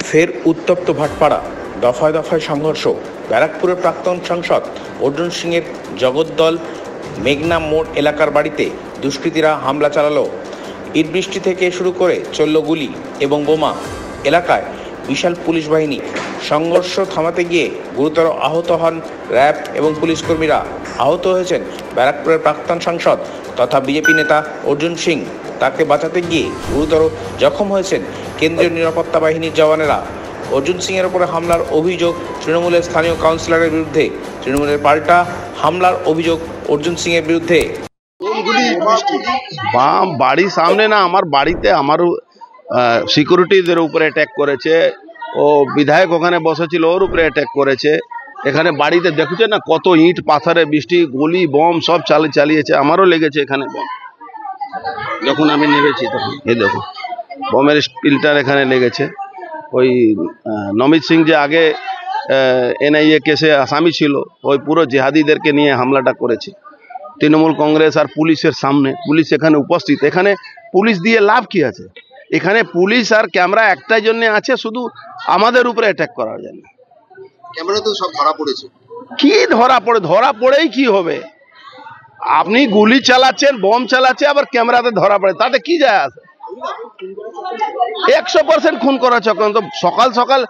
ফের উত্তপ্ত ভাটপাড়া, দফায় দফায় সংঘর্ষ। ব্যারাকপুরের প্রাক্তন সাংসদ অর্জুন সিংয়ের জগদ্দল মেঘনা মোড় এলাকার বাড়িতে দুষ্কৃতীরা হামলা চালালো। ইট বৃষ্টি থেকে শুরু করে চলল গুলি এবং বোমা। এলাকায় বিশাল পুলিশ বাহিনী। সংঘর্ষ থামাতে গিয়ে গুরুতর আহত হন র্যাব এবং পুলিশ কর্মীরা। আহত হয়েছেন ব্যারাকপুরের প্রাক্তন সাংসদ তথা বিজেপি নেতা অর্জুন সিং। তাকে বাঁচাতে গিয়ে গুরুতর জখম হয়েছেন কেন্দ্রীয় নিরাপত্তা বাহিনীর জওয়ানেরা। অর্জুন সিংয়ের উপরে হামলার অভিযোগ তৃণমূলের স্থানীয় কাউন্সিলরের বিরুদ্ধে। তৃণমূলের পাল্টা হামলার অভিযোগ অর্জুন সিংয়ের বিরুদ্ধে। বাড়ির সামনে না, আমার বাড়িতে আমার সিকিউরিটিদের উপরে অ্যাটাক করেছে। ও বিধায়ক ওখানে বসেছিল, ওর উপরে অ্যাটাক করেছে। এখানে বাড়িতে দেখছে না কত ইট পাথরে বৃষ্টি, গুলি বম সব চালিয়েছে। আমারও লেগেছে এখানে বম, যখন আমি নেমেছি তখন। এই দেখো বমের স্পিলটার এখানে লেগেছে। ওই নমিত সিং যে আগে এনআইএ কেসে আসামি ছিল, ওই পুরো জেহাদিদেরকে নিয়ে হামলাটা করেছে। তৃণমূল কংগ্রেস আর পুলিশের সামনে, পুলিশ এখানে উপস্থিত। এখানে পুলিশ দিয়ে লাভ কি আছে? এখানে পুলিশ আর ক্যামেরা একটাই জন্য আছে, শুধু আমাদের উপরে অ্যাটাক করার জন্য। ক্যামেরা তো সব ধরা পড়েছে। কি ধরা পড়েই কি হবে? আপনি গুলি চালাচ্ছেন, বম চালাচ্ছে, আবার ক্যামেরাতে ধরা পড়ে, তাতে কি যায় আসে? 100% খুন করা চক্রান্ত। সকাল সকাল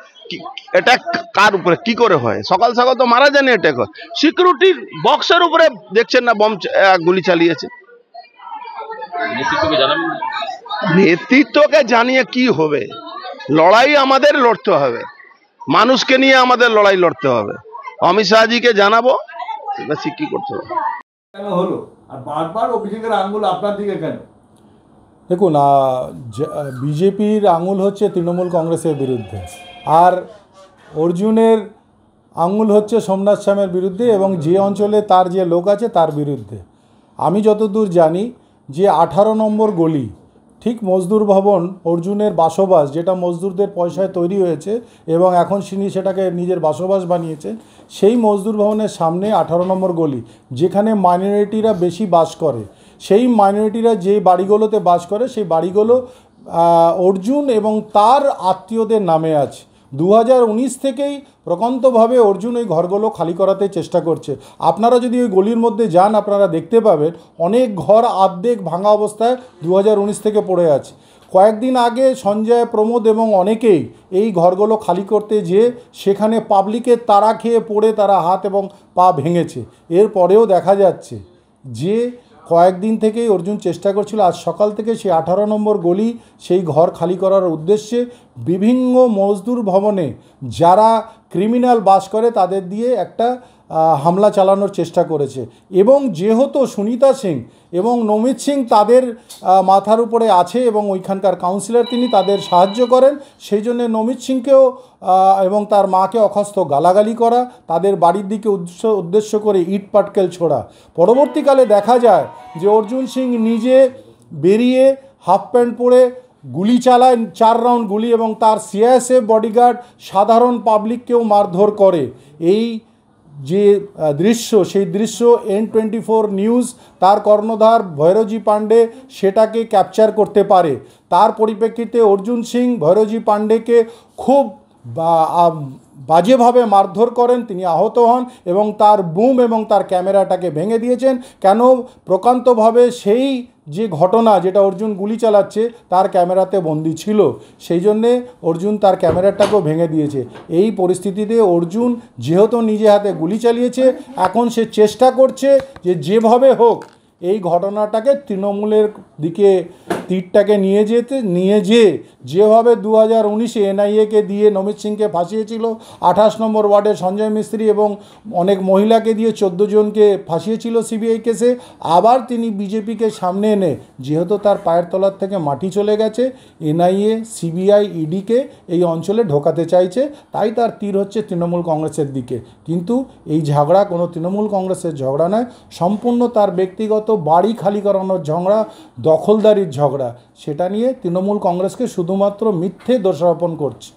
অ্যাটাক কার উপরে কি করে হয়? সকাল সকাল তো মারা যায়নি, অ্যাটাক হয় সিকিউরিটি বক্সের উপরে। দেখছেন না বম গুলি চালিয়েছে। নেতৃত্বকে জানিয়ে কি হবে? লড়াই আমাদের লড়তে হবে, মানুষকে নিয়ে আমাদের লড়াই লড়তে হবে। অমিত শাহজিকে জানাবো কি করতে হবে। কেন হলো আর বারবার অভিষেকের আঙ্গুল আপনার দিকে কেন? দেখুন, বিজেপির আঙুল হচ্ছে তৃণমূল কংগ্রেসের বিরুদ্ধে, আর অর্জুনের আঙুল হচ্ছে সোমনাথ শ্যামের বিরুদ্ধে এবং যে অঞ্চলে তার যে লোক আছে তার বিরুদ্ধে। আমি যতদূর জানি যে 18 নম্বর গলি, ঠিক মজদুর ভবন, অর্জুনের বাসবাস, যেটা মজদুরদের পয়সায় তৈরি হয়েছে এবং এখন তিনি সেটাকে নিজের বাসবাস বানিয়েছে, সেই মজদুর ভবনের সামনে 18 নম্বর গলি, যেখানে মাইনরিটিরা বেশি বাস করে। সেই মাইনরিটিরা যে বাড়িগুলোতে বাস করে, সেই বাড়িগুলো অর্জুন এবং তার আত্মীয়দের নামে আছে। 2019 থেকেই প্রকান্তভাবে অর্জুন ওই ঘরগুলো খালি করাতে চেষ্টা করছে। আপনারা যদি ওই গলির মধ্যে যান, আপনারা দেখতে পাবেন অনেক ঘর আর্ধেক ভাঙা অবস্থায় 2019 থেকে পড়ে আছে। কয়েকদিন আগে সঞ্জয়, প্রমোদ এবং অনেকেই এই ঘরগুলো খালি করতে যেয়ে সেখানে পাবলিকের তাড়া খেয়ে পড়ে তারা হাত এবং পা ভেঙেছে। এরপরেও দেখা যাচ্ছে যে কয়েকদিন থেকেই অর্জুন চেষ্টা করছিল। আজ সকাল থেকে সেই 18 নম্বর গলি, সেই ঘর খালি করার উদ্দেশ্যে বিভিন্ন মজদুর ভবনে যারা ক্রিমিনাল বাস করে তাদের দিয়ে একটা হামলা চালানোর চেষ্টা করেছে। এবং যেহেতু সুনিতা সিং এবং নমিত সিং তাদের মাথার উপরে আছে এবং ওইখানকার কাউন্সিলর, তিনি তাদের সাহায্য করেন, সেই জন্য নমিত সিংকেও এবং তার মাকে অখস্ত গালাগালি করা, তাদের বাড়ির দিকে উদ্দেশ্য করে ইট পাটকেল ছোড়া। পরবর্তীকালে দেখা যায় যে অর্জুন সিং নিজে বেরিয়ে হাফ প্যান্ট পরে গুলি চালায়, 4 রাউন্ড গুলি, এবং তার সিআইএসএফ বডিগার্ড সাধারণ পাবলিককেও মারধর করে। এই যে দৃশ্য, সেই দৃশ্য N24 নিউজ, তার কর্ণধার ভৈরজি পাণ্ডে সেটাকে ক্যাপচার করতে পারে। তার পরিপ্রেক্ষিতে অর্জুন সিং ভৈরজি পাণ্ডেকে খুব বাজেভাবে মারধর করেন, তিনি আহত হন এবং তার বুম এবং তার ক্যামেরাটাকে ভেঙে দিয়েছেন। কেন? প্রকান্তভাবে সেই যে ঘটনা, যেটা অর্জুন গুলি চালাচ্ছে, তার ক্যামেরাতে বন্দি ছিল, সেই জন্যে অর্জুন তার ক্যামেরাটাকেও ভেঙে দিয়েছে। এই পরিস্থিতিতে অর্জুন যেহেতু নিজে হাতে গুলি চালিয়েছে, এখন সে চেষ্টা করছে যে যেভাবে হোক এই ঘটনাটাকে তৃণমূলের দিকে তীরটাকে নিয়ে যেভাবে 2019-এ এনআইএকে দিয়ে নমিত সিংকে ফাঁসিয়েছিল, 28 নম্বর ওয়ার্ডে সঞ্জয় মিস্ত্রি এবং অনেক মহিলাকে দিয়ে 14 জনকে ফাঁসিয়েছিল সিবিআই কেসে, আবার তিনি বিজেপিকে সামনে এনে, যেহেতু তার পায়ের তলার থেকে মাটি চলে গেছে, এনআইএ, সিবিআই, ইডিকে এই অঞ্চলে ঢোকাতে চাইছে। তাই তার তীর হচ্ছে তৃণমূল কংগ্রেসের দিকে। কিন্তু এই ঝগড়া কোনো তৃণমূল কংগ্রেসের ঝগড়া নয়, সম্পূর্ণ তার ব্যক্তিগত বাড়ি খালি করানোর ঝগড়া, দখলদারির ঝগড়া। সেটা নিয়ে তৃণমূল কংগ্রেসকে শুধুমাত্র মিথ্যে দোষারোপণ করছে।